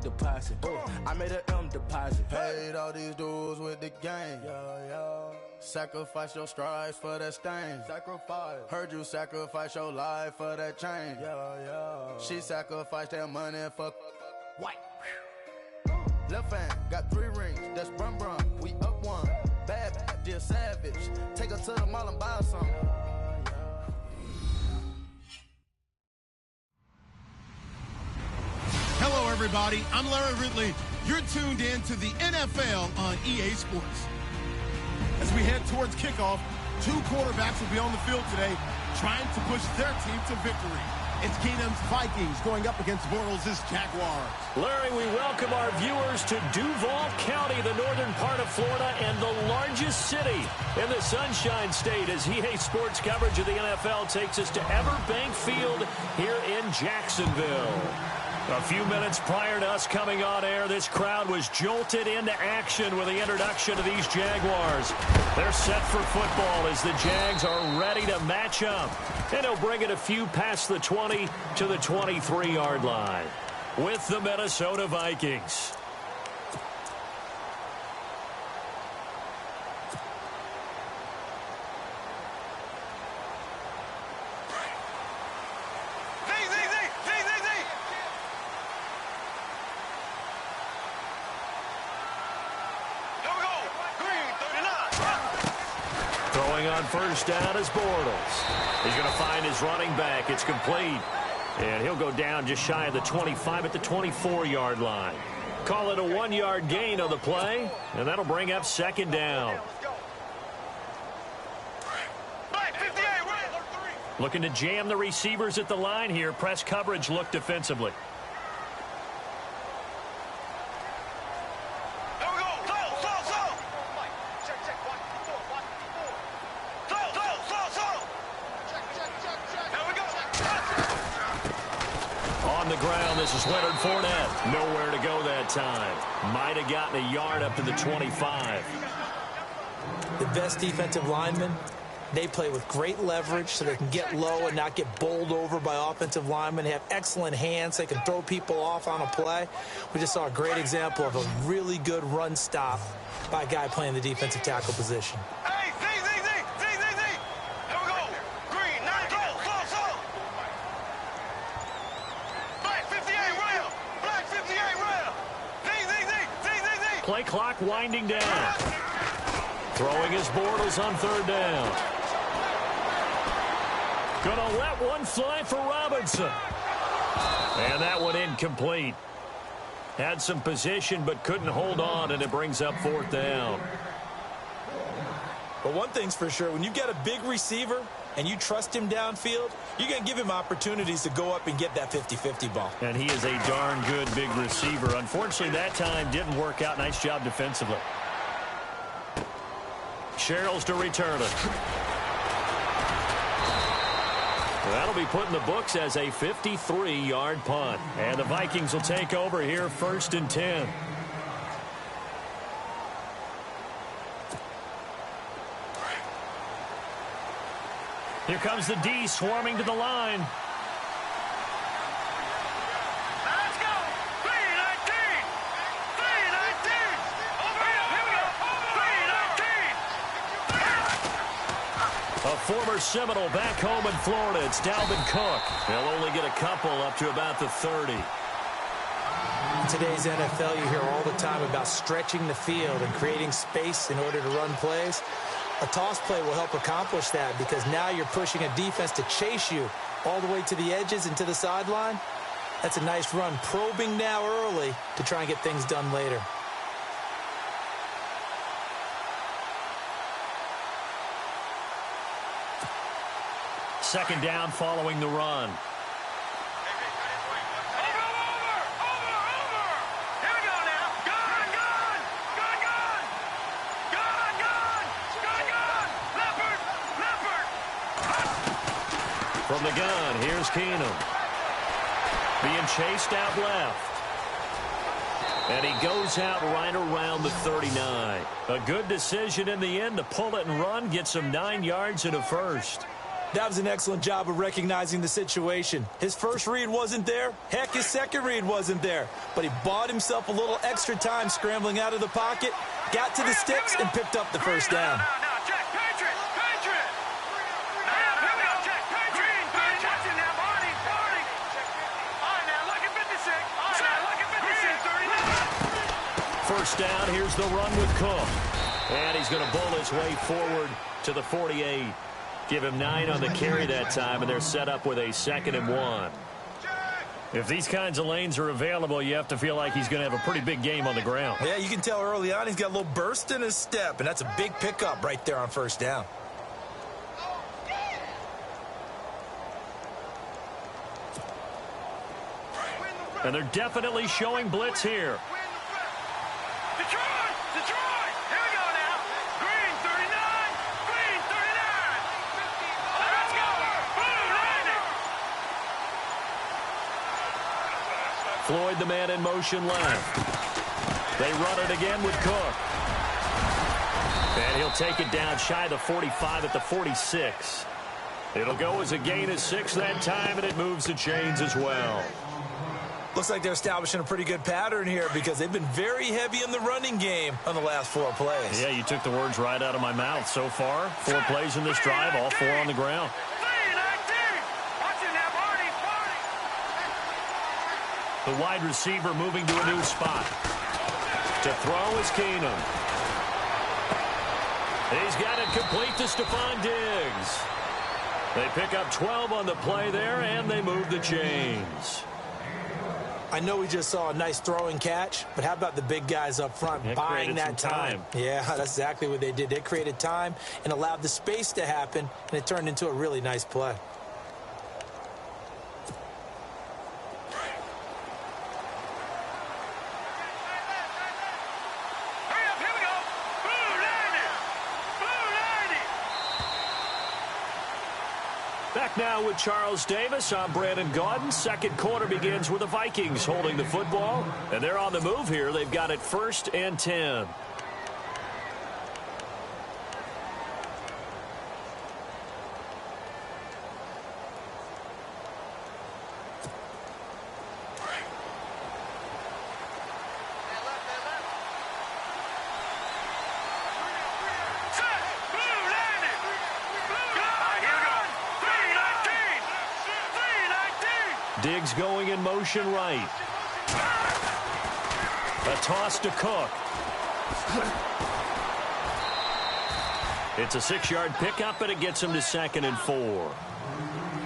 deposit. I made an M deposit. Paid all these dudes with the game. Sacrifice your strides for that stain. Sacrifice. Heard you sacrifice your life for that chain. She sacrificed that money for white. Left hand got 3 rings. That's brum brum. We up one. Bad, dear savage. Take her to the mall and buy something. Hello, everybody. I'm Larry Ridley. You're tuned in to the NFL on EA Sports. As we head towards kickoff, 2 quarterbacks will be on the field today trying to push their team to victory. It's Keenum's Vikings going up against Bortles' Jaguars. Larry, we welcome our viewers to Duval County, the northern part of Florida, and the largest city in the Sunshine State, as EA Sports coverage of the NFL takes us to Everbank Field here in Jacksonville. A few minutes prior to us coming on air, this crowd was jolted into action with the introduction of these Jaguars. They're set for football as the Jags are ready to match up. And he'll bring it a few past the 20 to the 23-yard line with the Minnesota Vikings. On first down is Bortles. He's going to find his running back. It's complete. And he'll go down just shy of the 25 at the 24-yard line. Call it a 1-yard gain on the play, and that'll bring up second down. Looking to jam the receivers at the line here. Press coverage look defensively. This is Leonard Fournette. Nowhere to go that time. Might have gotten a yard up to the 25. The best defensive linemen, they play with great leverage so they can get low and not get bowled over by offensive linemen. They have excellent hands. They can throw people off on a play. We just saw a great example of a really good run stop by a guy playing the defensive tackle position. Play clock winding down. Throwing his Bortles on third down. Gonna let one fly for Robinson. And that one incomplete. Had some position but couldn't hold on, and it brings up fourth down. But one thing's for sure, when you get a big receiver and you trust him downfield, you're going to give him opportunities to go up and get that 50-50 ball. And he is a darn good big receiver. Unfortunately, that time didn't work out. Nice job defensively. Sherrills to return it. That'll be put in the books as a 53-yard punt. And the Vikings will take over here first and 10. Here comes the D swarming to the line. Let's go. 319. 319. Over here. Here we go. 319. A former Seminole back home in Florida. It's Dalvin Cook. They'll only get a couple up to about the 30. In today's NFL, you hear all the time about stretching the field and creating space in order to run plays. A toss play will help accomplish that because now you're pushing a defense to chase you all the way to the edges and to the sideline. That's a nice run, probing now early to try and get things done later. Second down following the run. From the gun, here's Keenum. Being chased out left. And he goes out right around the 39. A good decision in the end to pull it and run, get some 9 yards and a first. That was an excellent job of recognizing the situation. His first read wasn't there. Heck, his second read wasn't there. But he bought himself a little extra time scrambling out of the pocket, got to the sticks, and picked up the first down. Now, check, Patriot. Now, here we go, check, Patriot. Watching now, Barney. All right, now, look at 56. All right, now, look at 56, 39. First down, here's the run with Cook. And he's going to bull his way forward to the 48. Give him 9 on the carry that time, and they're set up with a 2nd and 1. If these kinds of lanes are available, you have to feel like he's going to have a pretty big game on the ground. Yeah, you can tell early on he's got a little burst in his step, and that's a big pickup right there on first down. And they're definitely showing blitz here. Detroit. Here we go now. Green 39. Let's go. Boom, landing. Floyd, the man in motion left. They run it again with Cook. And he'll take it down shy of the 45 at the 46. It'll go as a gain of 6 that time, and it moves the chains as well. Looks like they're establishing a pretty good pattern here because they've been very heavy in the running game on the last 4 plays. Yeah, you took the words right out of my mouth. So far, 4 plays in this drive, all 4 on the ground. The wide receiver moving to a new spot. To throw is Keenum. He's got it complete to Stephon Diggs. They pick up 12 on the play there, and they move the chains. I know we just saw a nice throwing catch, but how about the big guys up front buying that time? Yeah, that's exactly what they did. They created time and allowed the space to happen, and it turned into a really nice play. Back now with Charles Davis. I'm Brandon Gaudin. Second quarter begins with the Vikings holding the football. And they're on the move here. They've got it 1st and 10. Diggs going in motion right. A toss to Cook. It's a 6-yard pickup, and it gets him to 2nd and 4.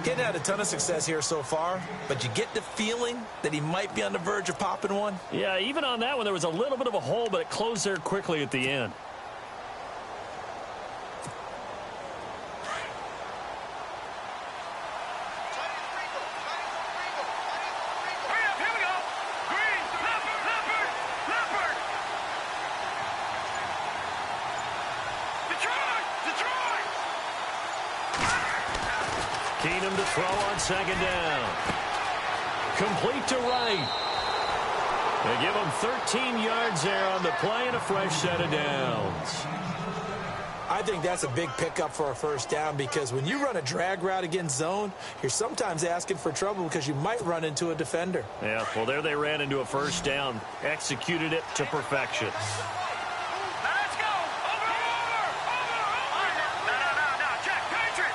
Getting had a ton of success here so far, but you get the feeling that he might be on the verge of popping one. Yeah, even on that one, there was a little bit of a hole, but it closed there quickly at the end. Keenum to throw on 2nd down. Complete to right. They give him 13 yards there on the play and a fresh set of downs. I think that's a big pickup for a first down because when you run a drag route against zone, you're sometimes asking for trouble because you might run into a defender. Yeah, well, there they ran into a first down, executed it to perfection. Let's go. Over. No. Check. Patriot.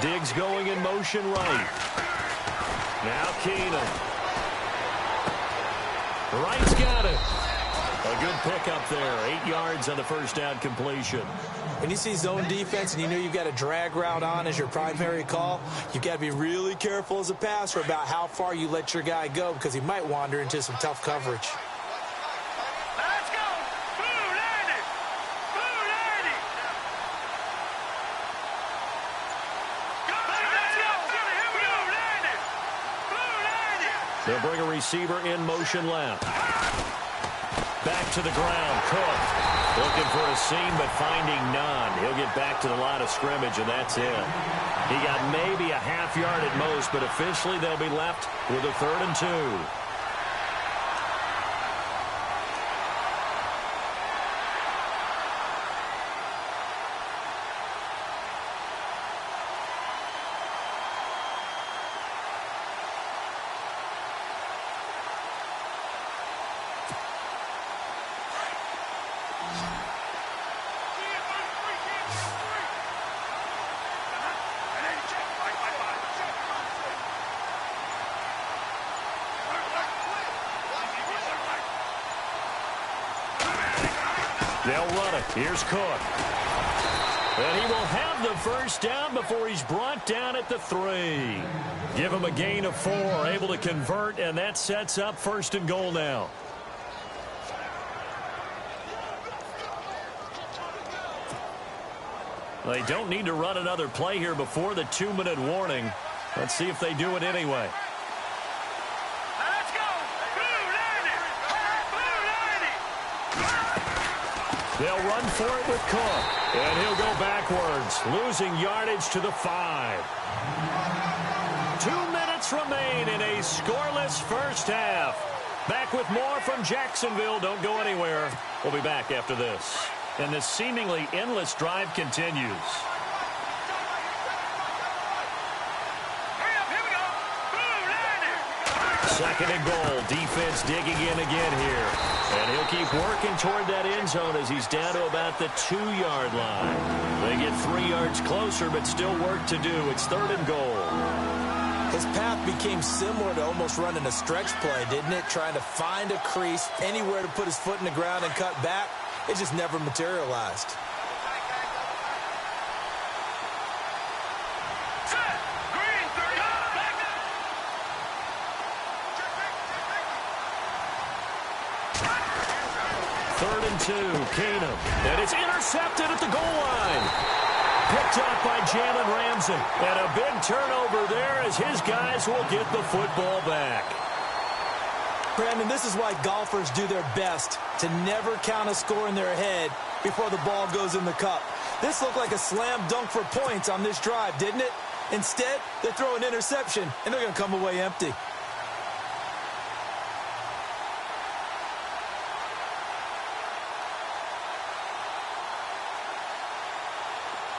Diggs going in motion right. Now Keenum. Wright's got it. A good pickup there. 8 yards on the first down completion. When you see zone defense and you know you've got a drag route on as your primary call, you've got to be really careful as a passer about how far you let your guy go because he might wander into some tough coverage. Let's go. Blue 90. They'll bring a receiver in motion left. Back to the ground. Cook looking for a seam but finding none. He'll get back to the line of scrimmage, and that's it. He got maybe a half yard at most, but officially they'll be left with a 3rd and 2. They'll run it. Here's Cook. And he will have the first down before he's brought down at the 3. Give him a gain of 4, able to convert, and that sets up 1st and goal now. They don't need to run another play here before the 2-minute warning. Let's see if they do it anyway. Let's go! Blue 90! Blue 90! They'll run for it with Cook. And he'll go backwards, losing yardage to the 5. 2 minutes remain in a scoreless first half. Back with more from Jacksonville. Don't go anywhere. We'll be back after this. And this seemingly endless drive continues. Second and goal. Defense digging in again here. And he'll keep working toward that end zone as he's down to about the 2-yard line. They get 3 yards closer, but still work to do. It's 3rd and goal. His path became similar to almost running a stretch play, didn't it? Trying to find a crease, anywhere to put his foot in the ground and cut back. It just never materialized. Third and 2, Keenum. And it's intercepted at the goal line. Picked up by Jalen Ramsey. And a big turnover there as his guys will get the football back. Brandon, this is why golfers do their best to never count a score in their head before the ball goes in the cup. This looked like a slam dunk for points on this drive, didn't it? Instead, they throw an interception, and they're going to come away empty.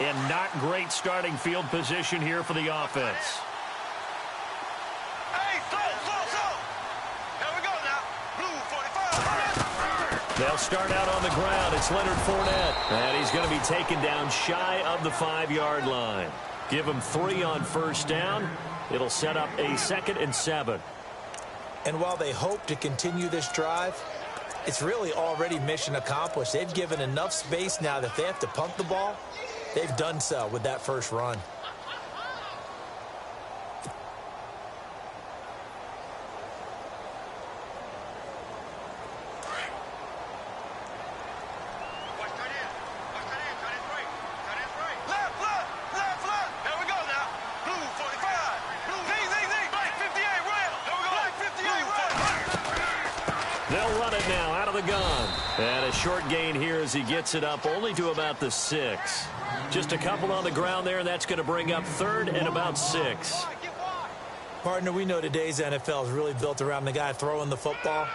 And not great starting field position here for the offense. They'll start out on the ground. It's Leonard Fournette. And he's going to be taken down shy of the 5-yard line. Give him 3 on first down. It'll set up a 2nd and 7. And while they hope to continue this drive, it's really already mission accomplished. They've given enough space now that if they have to punt the ball, they've done so with that first run. Short gain here as he gets it up only to about the 6. Just a couple on the ground there, and that's going to bring up 3rd and about 6. Partner, we know today's NFL is really built around the guy throwing the football.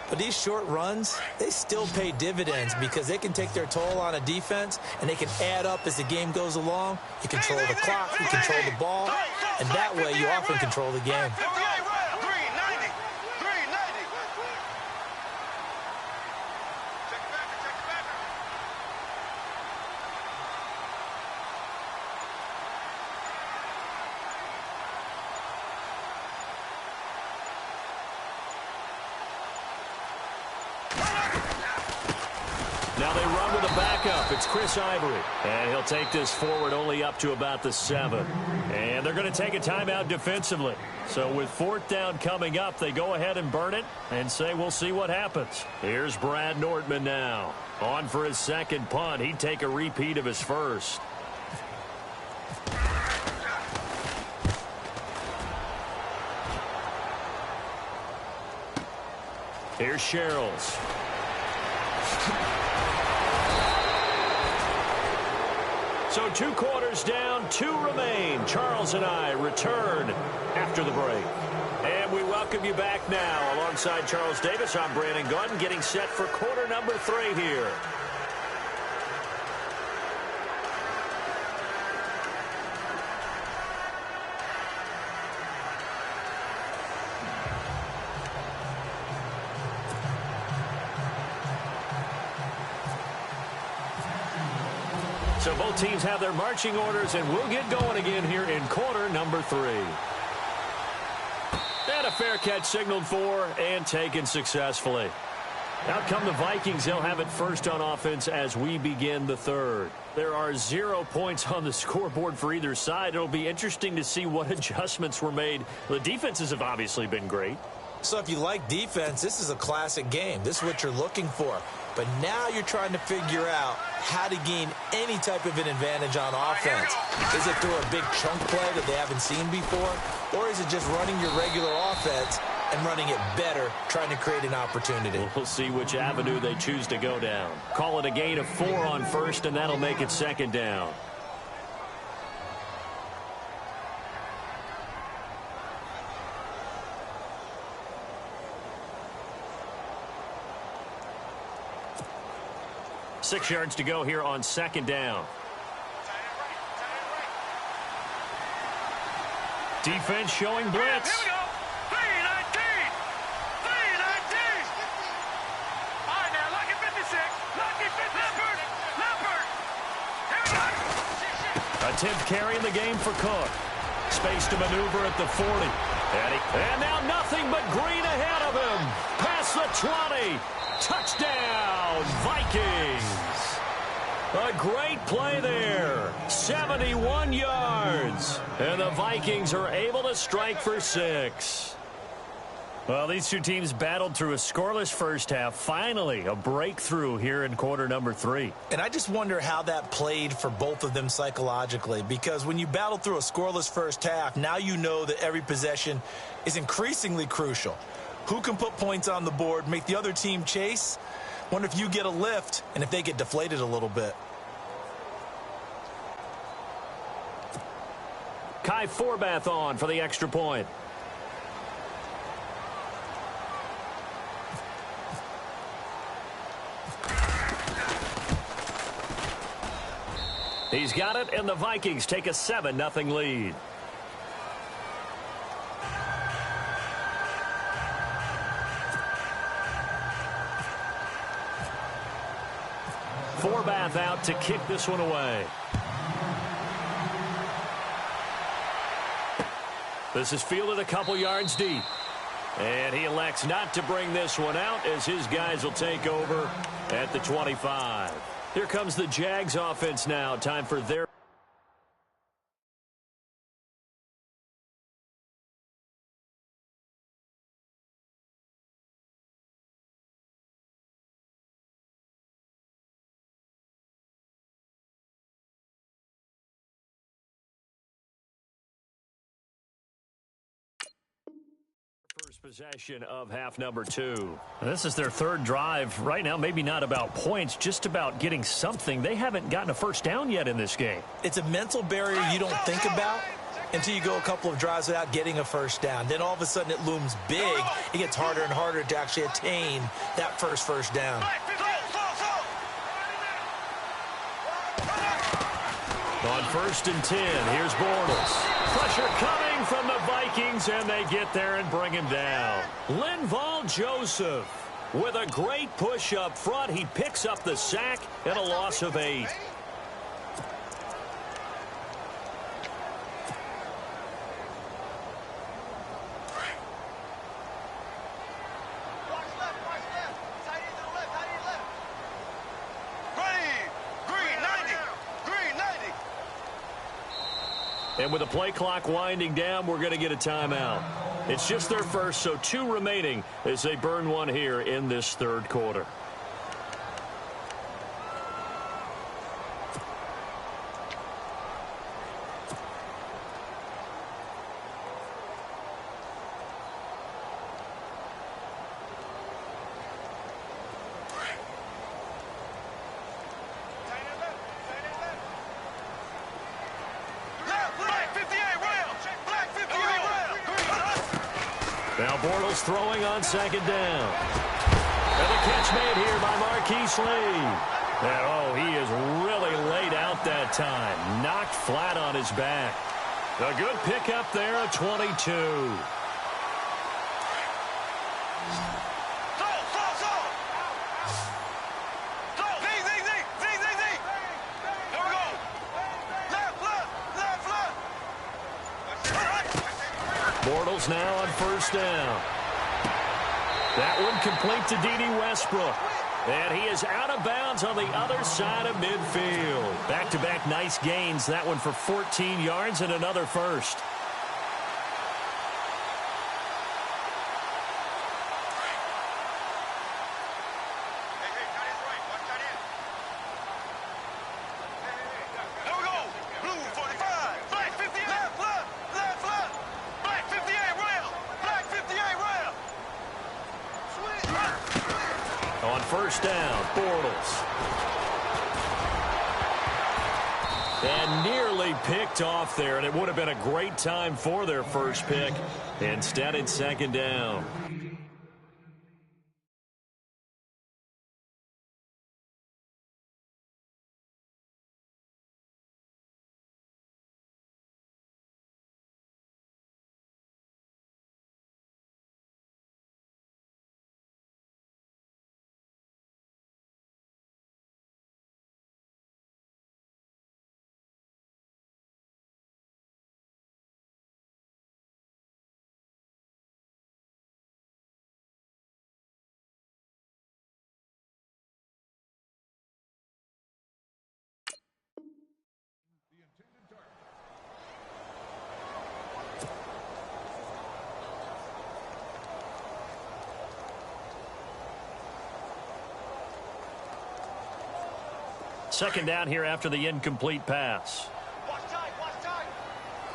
But these short runs, they still pay dividends because they can take their toll on a defense, and they can add up as the game goes along. You control the clock, you control the ball, and that way you often control the game. Now they run with a backup. It's Chris Ivory. And he'll take this forward only up to about the 7. And they're going to take a timeout defensively. So with 4th down coming up, they go ahead and burn it and say we'll see what happens. Here's Brad Nortman now. On for his 2nd punt. He'd take a repeat of his first. Here's Sherrills. So 2 quarters down, 2 remain. Charles and I return after the break. And we welcome you back now. Alongside Charles Davis, I'm Brandon Gunn, getting set for quarter number 3 here. So both teams have their marching orders, and we'll get going again here in quarter number 3. And a fair catch signaled for and taken successfully. Out come the Vikings. They'll have it first on offense as we begin the third. There are 0 points on the scoreboard for either side. It'll be interesting to see what adjustments were made. The defenses have obviously been great. So if you like defense, this is a classic game. This is what you're looking for. But now you're trying to figure out how to gain any type of an advantage on offense. Is it through a big chunk play that they haven't seen before? Or is it just running your regular offense and running it better, trying to create an opportunity? We'll see which avenue they choose to go down. Call it a gain of 4 on first, and that'll make it second down. Six yards to go here on second down. Defense showing blitz. Here we go. 3-19. 3-19. All right, now, lucky 56. Lucky 56. Leopard. Here we go. A 10th carry in the game for Cook. Space to maneuver at the 40. And now nothing but green ahead of him. Past the 20. Touchdown, Vikings. A great play there. 71 yards. And the Vikings are able to strike for 6. Well, these two teams battled through a scoreless first half. Finally, a breakthrough here in quarter number 3. And I just wonder how that played for both of them psychologically, because when you battle through a scoreless first half, now you know that every possession is increasingly crucial. Who can put points on the board, make the other team chase? Wonder if you get a lift and if they get deflated a little bit. Kai Forbath on for the extra point. He's got it, and the Vikings take a 7-0 lead. Forbath out to kick this one away. This is fielded a couple yards deep. And he elects not to bring this one out as his guys will take over at the 25. Here comes the Jags offense now. Time for their... First possession of half number 2. This is their third drive. Right now, maybe not about points, just about getting something. They haven't gotten a first down yet in this game. It's a mental barrier you don't think about until you go a couple of drives without getting a first down. Then all of a sudden it looms big. It gets harder and harder to actually attain that first down. On 1st and 10, here's Bortles. Pressure coming from the Vikings, and they get there and bring him down. Linval Joseph with a great push up front. He picks up the sack and a loss of 8. And with the play clock winding down, we're going to get a timeout. It's just their first, so 2 remaining as they burn one here in this third quarter. Now Bortles throwing on 2nd down. And the catch made here by Marquise Lee. And oh, he is really laid out that time. Knocked flat on his back. A good pickup there at 22. Bortles now on 1st down. That one complete to D.D. Westbrook. And he is out of bounds on the other side of midfield. Back-to-back nice gains. That one for 14 yards and another first. On first down, Bortles. And nearly picked off there, and it would have been a great time for their first pick. Instead, it's second down. Second down here after the incomplete pass. Watch time, watch time.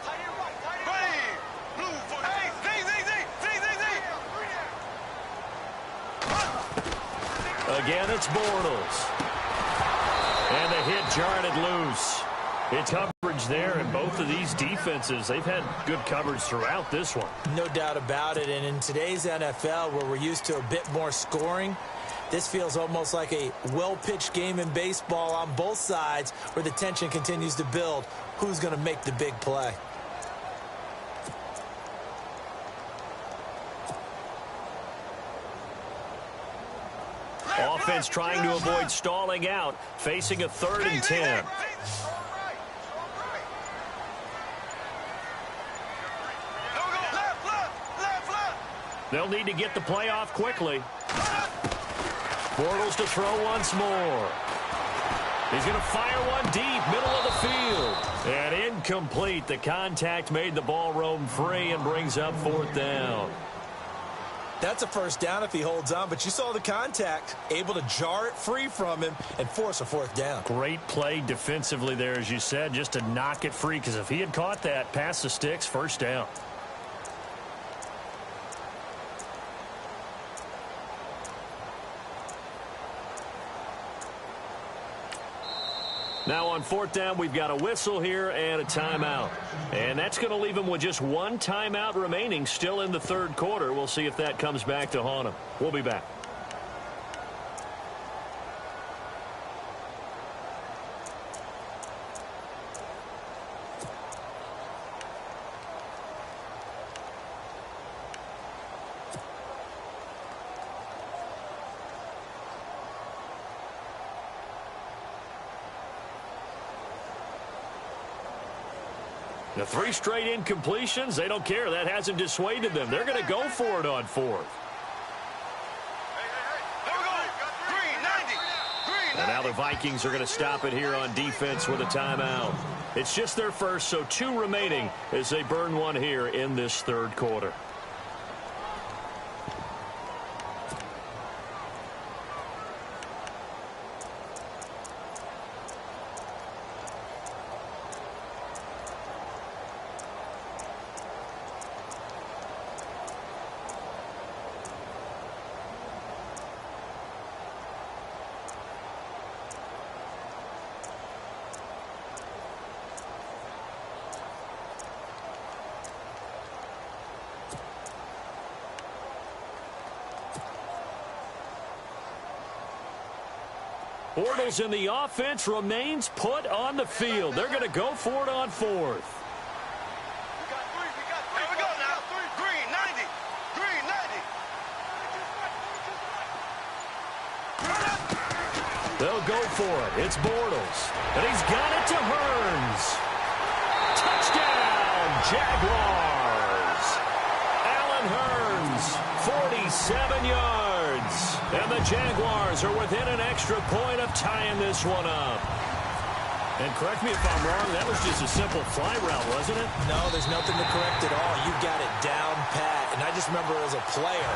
Tight end right, tight end right. Blue for the hey, Z. Again, it's Bortles. And the hit jarred it loose. It's coverage there, and both of these defenses, they've had good coverage throughout this one. No doubt about it, and in today's NFL, where we're used to a bit more scoring, this feels almost like a well-pitched game in baseball on both sides where the tension continues to build. Who's going to make the big play? Offense trying to avoid stalling out, facing a 3rd and 10. They'll need to get the play off quickly. Bortles to throw once more. He's going to fire one deep, middle of the field. And incomplete. The contact made the ball roam free and brings up 4th down. That's a first down if he holds on, but you saw the contact, able to jar it free from him and force a 4th down. Great play defensively there, as you said, just to knock it free, because if he had caught that, past the sticks, first down. Now on 4th down, we've got a whistle here and a timeout. And that's going to leave him with just one timeout remaining still in the 3rd quarter. We'll see if that comes back to haunt him. We'll be back. The 3 straight incompletions, they don't care. That hasn't dissuaded them. They're going to go for it on 4th. And now the Vikings are going to stop it here on defense with a timeout. It's just their first, so 2 remaining as they burn one here in this 3rd quarter. Bortles in the offense remains put on the field. They're going to go for it on 4th. We got 3. Here we go now. Green, 90. Green, 90. They'll go for it. It's Bortles. And he's got it to Hearns. Touchdown, Jaguars. Allen Hearns, 7 yards. And the Jaguars are within an extra point of tying this one up. And correct me if I'm wrong, that was just a simple fly route, wasn't it? No, there's nothing to correct at all. You got it down pat. And I just remember as a player,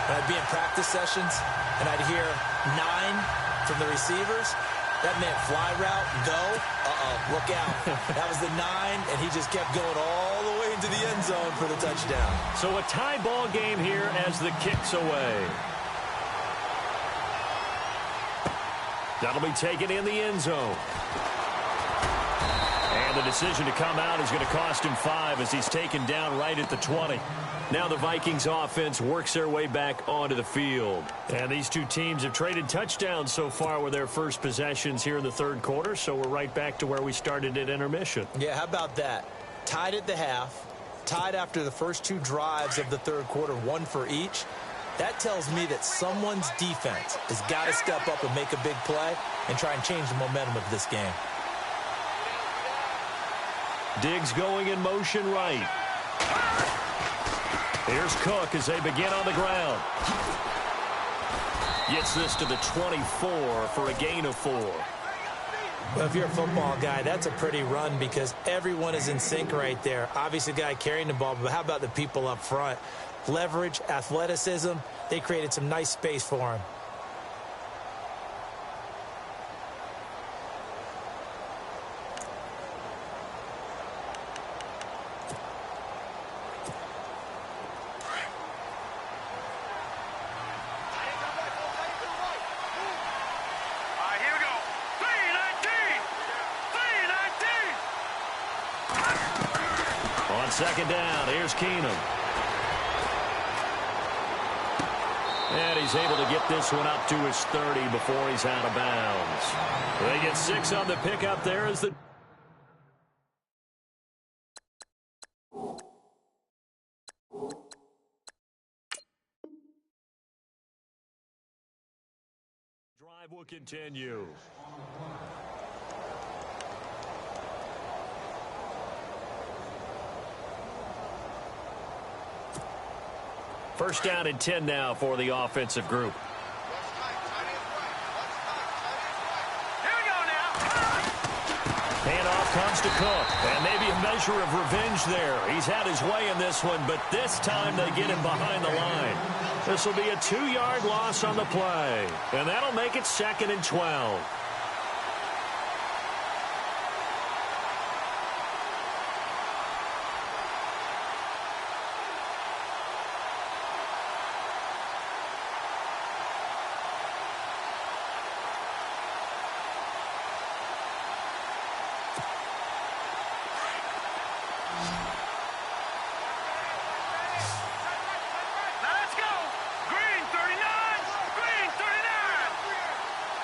when I'd be in practice sessions, and I'd hear 9 from the receivers, that meant fly route, go, look out. That was the 9, and he just kept going all the way into the end zone for the touchdown. So a tie ball game here as the kick's away. That'll be taken in the end zone. And the decision to come out is going to cost him 5 as he's taken down right at the 20. Now the Vikings offense works their way back onto the field. And these two teams have traded touchdowns so far with their first possessions here in the third quarter, so we're right back to where we started at intermission. Yeah, how about that? Tied at the half, tied after the first 2 drives of the third quarter, 1 for each. That tells me that someone's defense has got to step up and make a big play and try and change the momentum of this game. Diggs going in motion right. Here's Cook as they begin on the ground. Gets this to the 24 for a gain of 4. Well, if you're a football guy, that's a pretty run because everyone is in sync right there. Obviously, the guy carrying the ball, but how about the people up front? Leverage, athleticism, they created some nice space for him. Second down, here's Keenum. And he's able to get this one up to his 30 before he's out of bounds. They get 6 on the pickup there as the drive will continue. First down and 10 now for the offensive group. Here we go now. Handoff comes to Cook, and maybe a measure of revenge there. He's had his way in this one, but this time they get him behind the line. This will be a 2-yard loss on the play, and that'll make it 2nd and 12.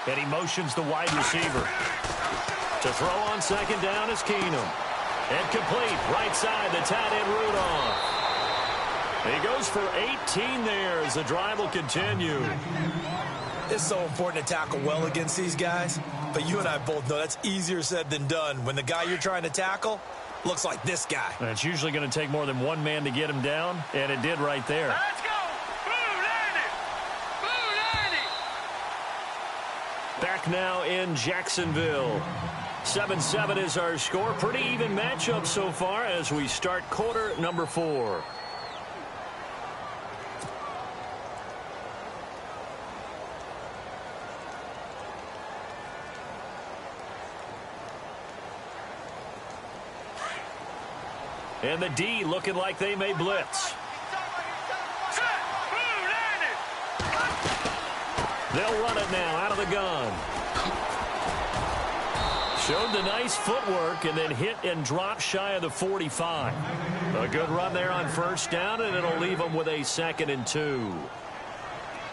And he motions the wide receiver. To throw on second down is Keenum. And complete, right side, the tight end Rudolph. He goes for 18 there as the drive will continue. It's so important to tackle well against these guys, but you and I both know that's easier said than done when the guy you're trying to tackle looks like this guy. And it's usually going to take more than one man to get him down, and it did right there. Let's go. Back now in Jacksonville. 7-7 is our score. Pretty even matchup so far as we start quarter number 4. And the D looking like they may blitz. They'll run it now out of the gun. Showed the nice footwork and then hit and drop shy of the 45. A good run there on first down, and it'll leave them with a 2nd and 2.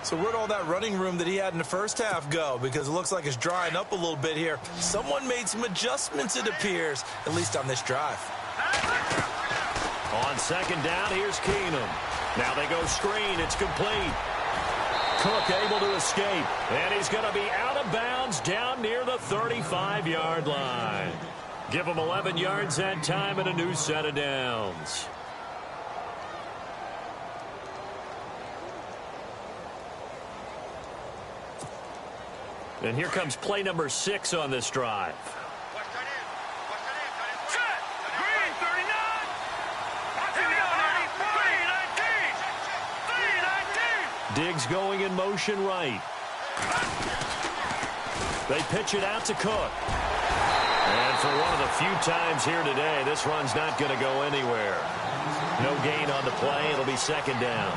So where'd all that running room that he had in the first half go? Because it looks like it's drying up a little bit here. Someone made some adjustments, it appears, at least on this drive. On second down, here's Keenum. Now they go screen. It's complete. Cook able to escape, and he's going to be out of bounds down near the 35-yard line. Give him 11 yards that time and a new set of downs. And here comes play number 6 on this drive. Set. Green 39. Here we go, 319. 319. Diggs going in motion right. They pitch it out to Cook. And for one of the few times here today, this run's not going to go anywhere. No gain on the play. It'll be second down.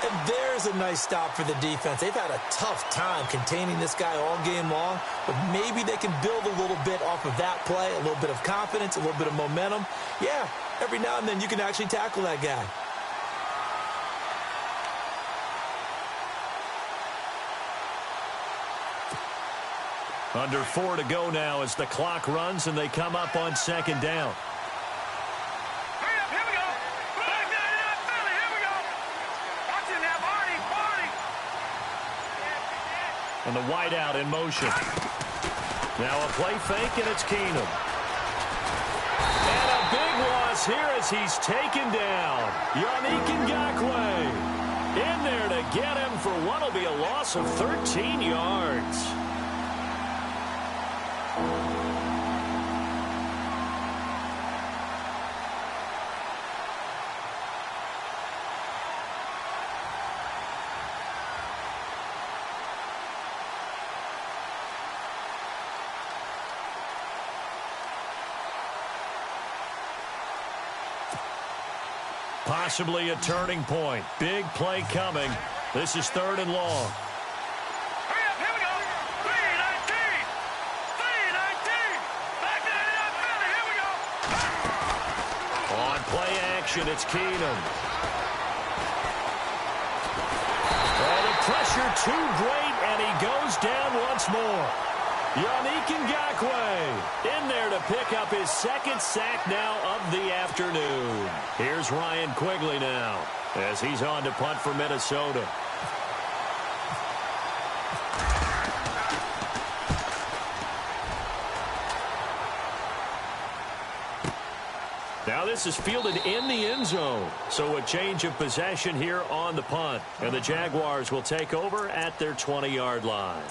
And there's a nice stop for the defense. They've had a tough time containing this guy all game long, but maybe they can build a little bit off of that play, a little bit of confidence, a little bit of momentum. Yeah, every now and then you can actually tackle that guy. Under 4 to go now as the clock runs and they come up on second down. Hurry up, here we go. Back 99 Philly, here we go. Watch it now, Barney. And the wideout in motion. Now a play fake, and it's Keenum. And a big loss here as he's taken down. Yannick Ngakoue in there to get him for what will be a loss of 13 yards. Possibly a turning point. Big play coming. This is 3rd and long. Hurry up, here we go. 319. 319. Back 99 Philly, here we go. On play action, it's Keenum. Oh, the pressure too great, and he goes down once more. Yannick Ngakoue in there to pick up his 2nd sack now of the afternoon. Here's Ryan Quigley now as he's on to punt for Minnesota. Now this is fielded in the end zone. So a change of possession here on the punt. And the Jaguars will take over at their 20-yard line.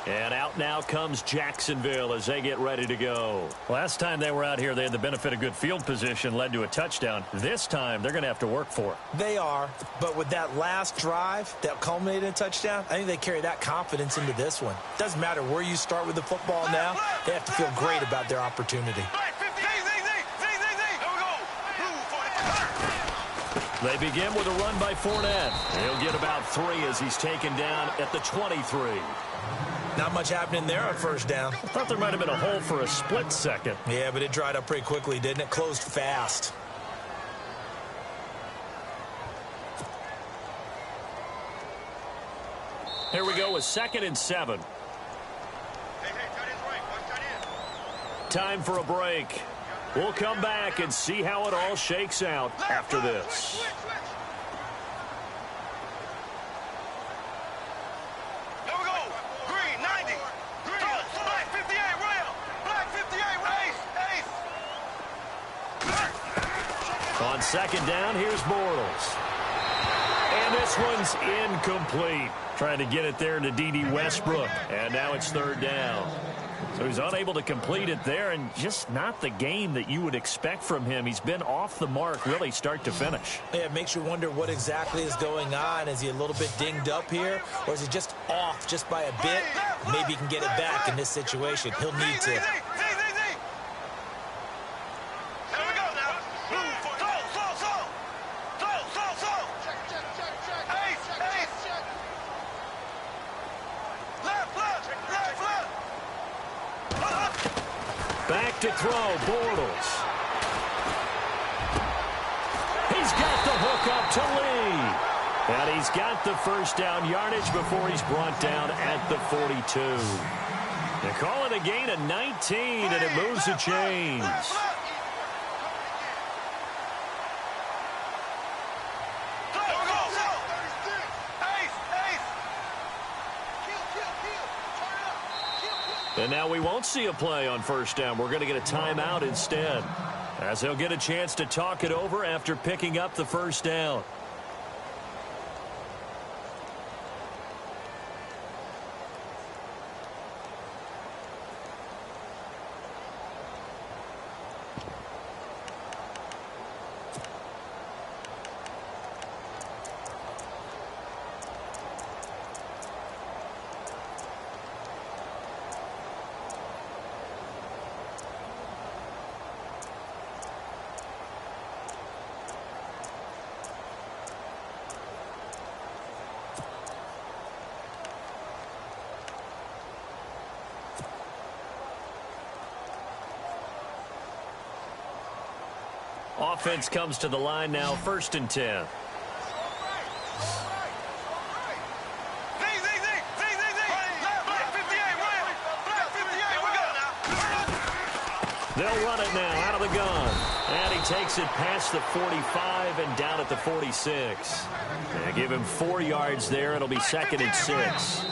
And out now comes Jacksonville as they get ready to go. Last time they were out here, they had the benefit of good field position, led to a touchdown. This time, they're going to have to work for it. They are, but with that last drive that culminated in a touchdown, I think they carry that confidence into this one. Doesn't matter where you start with the football now, they have to feel great about their opportunity. They begin with a run by Fournette. He'll get about 3 as he's taken down at the 23. Not much happening there on first down. I thought there might have been a hole for a split second. Yeah, but it dried up pretty quickly, didn't it? Closed fast. Here we go with 2nd and 7. Time for a break. We'll come back and see how it all shakes out after this. On second down, here's Bortles. And this one's incomplete. Trying to get it there to D.D. Westbrook. And now it's 3rd down. So he's unable to complete it there, and just not the game that you would expect from him. He's been off the mark really start to finish. Yeah, it makes you wonder what exactly is going on. Is he a little bit dinged up here, or is he just off just by a bit? Maybe he can get it back in this situation. He'll need to. Back to throw, Bortles. He's got the hook up to Lee. And he's got the first down yardage before he's brought down at the 42. They call it a gain of 19, and it moves the chains. And now we won't see a play on first down. We're going to get a timeout instead, as they'll get a chance to talk it over after picking up the first down. Offense comes to the line now, 1st and 10. They'll run it now out of the gun. And he takes it past the 45 and down at the 46. They give him 4 yards there. It'll be 2nd and 6.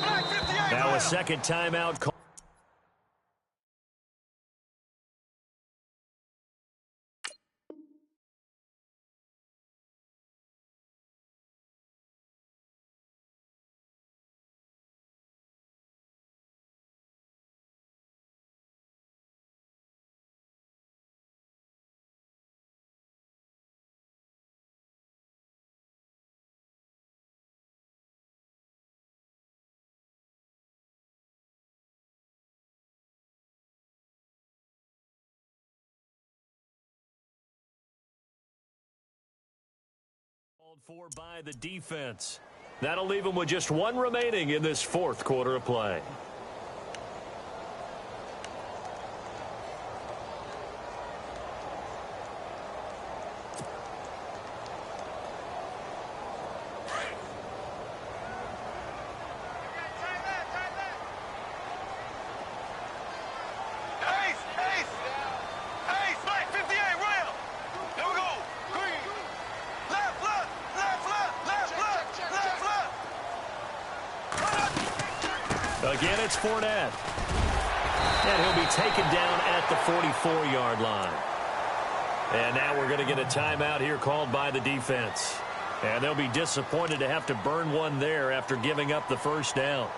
Now a second timeout call. For by the defense. That'll leave them with just 1 remaining in this 4th quarter of play. Again, it's Fournette. And he'll be taken down at the 44-yard line. And now we're going to get a timeout here called by the defense. And they'll be disappointed to have to burn one there after giving up the first down.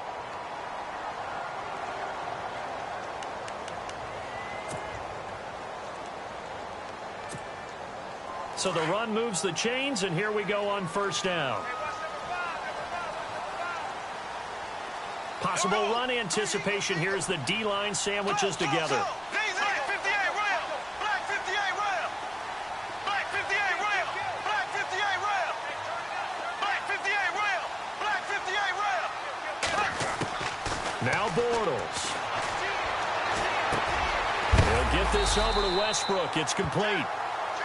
So the run moves the chains, and here we go on 1st down. Possible run anticipation. Here's the D-line sandwiches together. Now Bortles. He'll get this over to Westbrook. It's complete.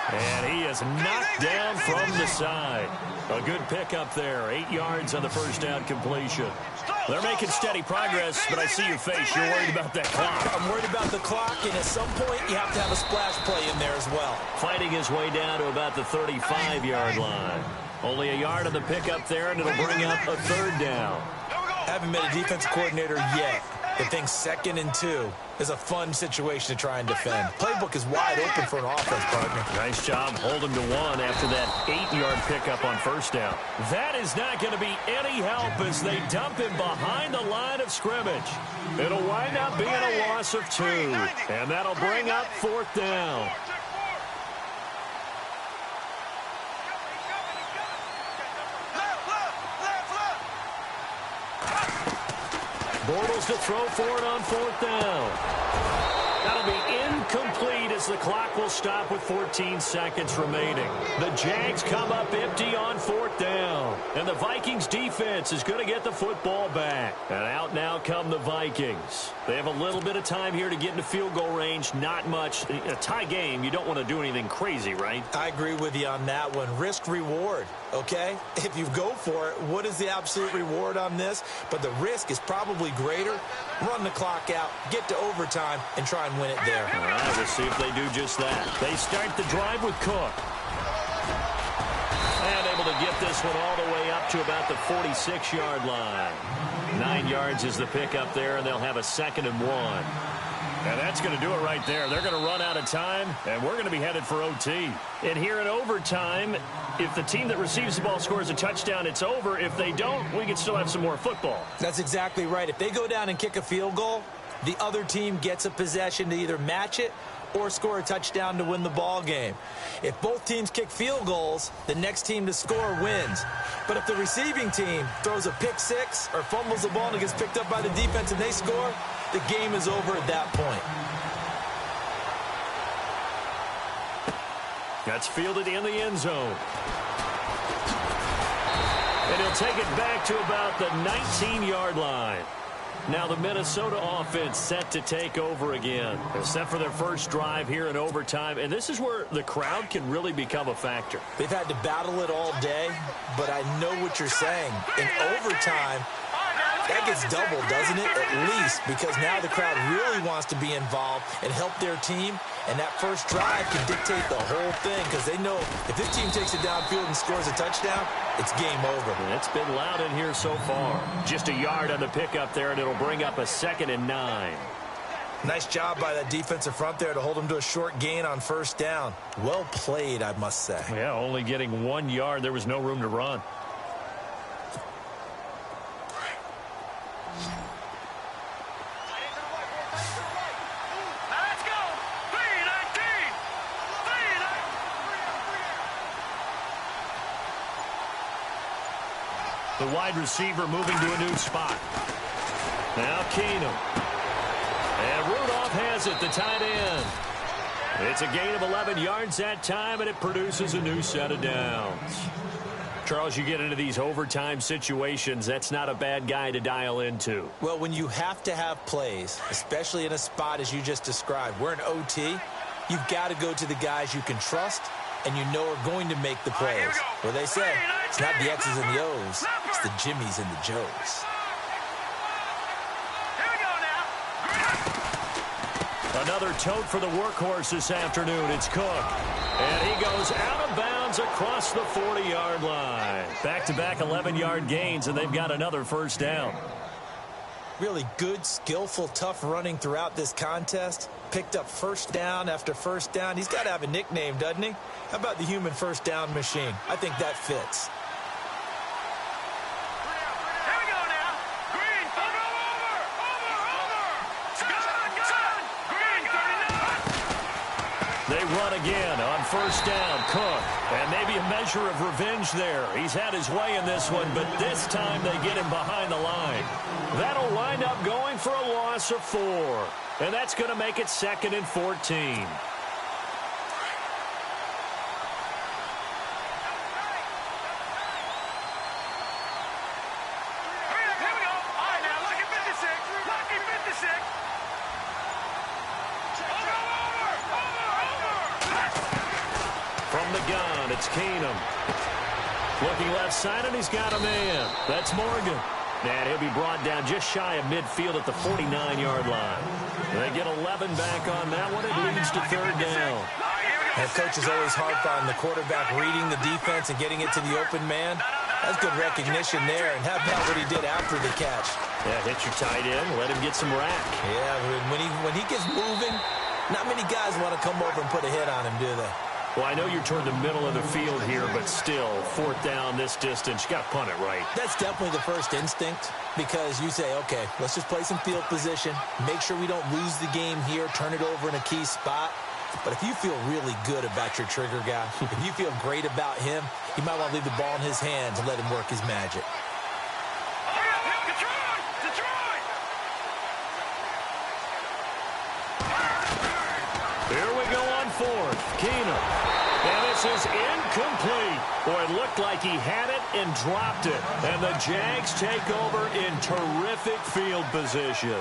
And he is knocked down from the side. A good pickup there. 8 yards on the first down completion. They're making steady progress, but I see your face. You're worried about that clock. I'm worried about the clock, and at some point you have to have a splash play in there as well. Fighting his way down to about the 35-yard line. Only a yard on the pickup there, and it'll bring up a 3rd down. Haven't been a defensive coordinator yet, but think 2nd and 2 is a fun situation to try and defend. Playbook is wide open for an offense, partner. Nice job holding to 1 after that 8-yard pickup on 1st down. That is not going to be any help as they dump him behind the line of scrimmage. It'll wind up being a loss of 2, and that'll bring up 4th down. Bortles to throw for it on 4th down. That'll be incomplete as the clock will stop with 14 seconds remaining. The Jags come up empty on 4th down. And the Vikings defense is going to get the football back. And out now come the Vikings. They have a little bit of time here to get into field goal range. Not much. A tie game, you don't want to do anything crazy, right? I agree with you on that one. Risk reward, okay? If you go for it, what is the absolute reward on this? But the risk is probably greater. Run the clock out, get to overtime, and try and win it there. All right, we'll see if they do just that. They start the drive with Cook. And able to get this one all the way up to about the 46-yard line. 9 yards is the pickup there, and they'll have a 2nd and 1. And that's going to do it right there. They're going to run out of time, and we're going to be headed for OT. And here in overtime, if the team that receives the ball scores a touchdown, it's over. If they don't, we can still have some more football. That's exactly right. If they go down and kick a field goal, the other team gets a possession to either match it or score a touchdown to win the ball game. If both teams kick field goals, the next team to score wins. But if the receiving team throws a pick six or fumbles the ball and it gets picked up by the defense and they score, the game is over at that point. That's fielded in the end zone. And he'll take it back to about the 19-yard line. Now the Minnesota offense set to take over again. They're set for their first drive here in overtime, and this is where the crowd can really become a factor. They've had to battle it all day, but I know what you're saying. In overtime, that gets doubled, doesn't it? At least, because now the crowd really wants to be involved and help their team, and that first drive can dictate the whole thing because they know if this team takes it downfield and scores a touchdown, it's game over. And it's been loud in here so far. Just a yard on the pickup there, and it'll bring up a 2nd and 9. Nice job by that defensive front there to hold them to a short gain on first down. Well played, I must say. Yeah, only getting 1 yard. There was no room to run. The wide receiver moving to a new spot. Now Keenum. And Rudolph has it, the tight end. It's a gain of 11 yards that time, and it produces a new set of downs. Charles, you get into these overtime situations, that's not a bad guy to dial into. Well, when you have to have plays, especially in a spot as you just described, we're in OT, you've got to go to the guys you can trust and you know are going to make the plays. Well, they say it's not the X's and the O's, it's the Jimmys and the Joes. Another tote for the workhorse this afternoon. It's Cook. And he goes out of bounds across the 40-yard line. Back-to-back 11-yard gains, and they've got another first down. Really good, skillful, tough running throughout this contest. Picked up first down after first down. He's got to have a nickname, doesn't he? How about the human first down machine? I think that fits. They run again on first down. Cook. And maybe a measure of revenge there. He's had his way in this one, but this time they get him behind the line. That'll wind up going for a loss of 4. And that's going to make it 2nd and 14. From the gun, it's Keenum. Looking left side, and he's got a man. That's Morgan. And he'll be brought down just shy of midfield at the 49-yard line. They get 11 back on that one. It leads to 3rd down. And coaches always harp on the quarterback reading the defense and getting it to the open man. That's good recognition there. And how about what he did after the catch? Yeah, hit your tight end. Let him get some rack. Yeah, when he gets moving, not many guys want to come over and put a hit on him, do they? Well, I know you're toward the middle of the field here, but still, 4th down this distance, you got to punt it right. That's definitely the first instinct because you say, okay, let's just play some field position, make sure we don't lose the game here, turn it over in a key spot. But if you feel really good about your trigger guy, if you feel great about him, you might want to leave the ball in his hands and let him work his magic. Here we go on 4th. Keenum. And this is incomplete. Boy, it looked like he had it and dropped it. And the Jags take over in terrific field position.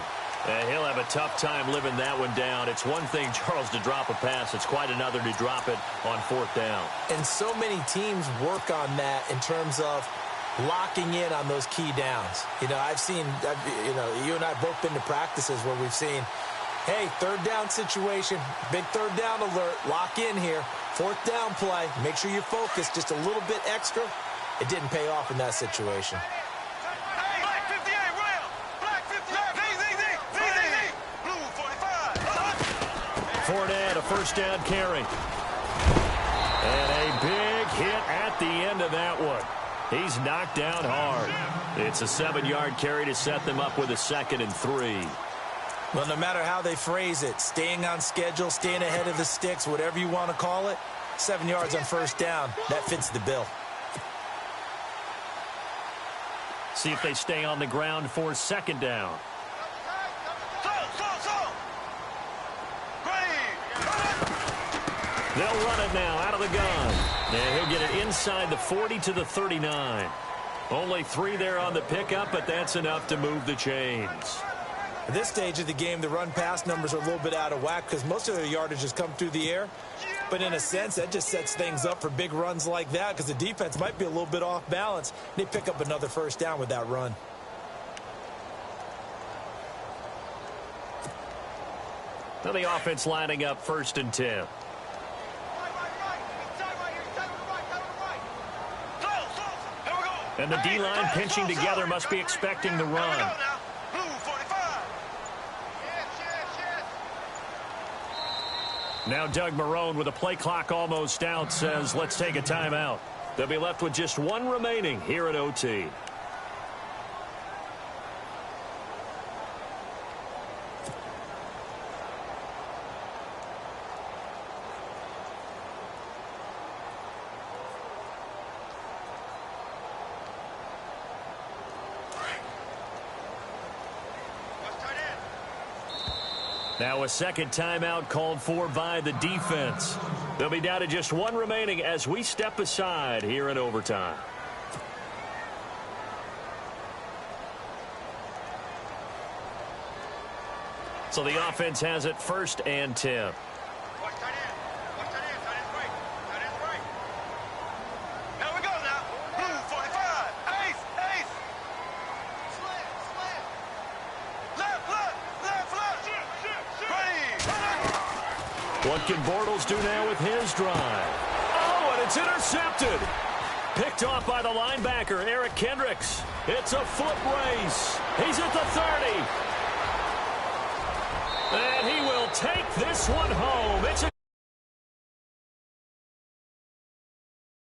And he'll have a tough time living that one down. It's one thing, Charles, to drop a pass. It's quite another to drop it on 4th down. And so many teams work on that in terms of locking in on those key downs. You know, you and I have both been to practices where we've seen, hey, 3rd down situation, big 3rd down alert, lock in here. 4th down play, make sure you focus just a little bit extra. It didn't pay off in that situation. Fournette, a first down carry. And a big hit at the end of that one. He's knocked down hard. It's a 7-yard carry to set them up with a 2nd and 3. Well, no matter how they phrase it, staying on schedule, staying ahead of the sticks, whatever you want to call it, 7 yards on first down, that fits the bill. See if they stay on the ground for 2nd down. They'll run it now out of the gun. And he'll get it inside the 40 to the 39. Only 3 there on the pickup, but that's enough to move the chains. At this stage of the game, the run-pass numbers are a little bit out of whack because most of their yardage has come through the air. But in a sense, that just sets things up for big runs like that because the defense might be a little bit off balance. They pick up another first down with that run. Now the offense lining up 1st and 10. And the D-line pinching together must be expecting the run. Now Doug Marrone, with a play clock almost out, says let's take a timeout. They'll be left with just 1 remaining here at OT. Now a second timeout called for by the defense. They'll be down to just 1 remaining as we step aside here in overtime. So the offense has it 1st and 10. What can Bortles do now with his drive? Oh, and it's intercepted. Picked off by the linebacker, Eric Kendricks. It's a foot race. He's at the 30. And he will take this one home. It's a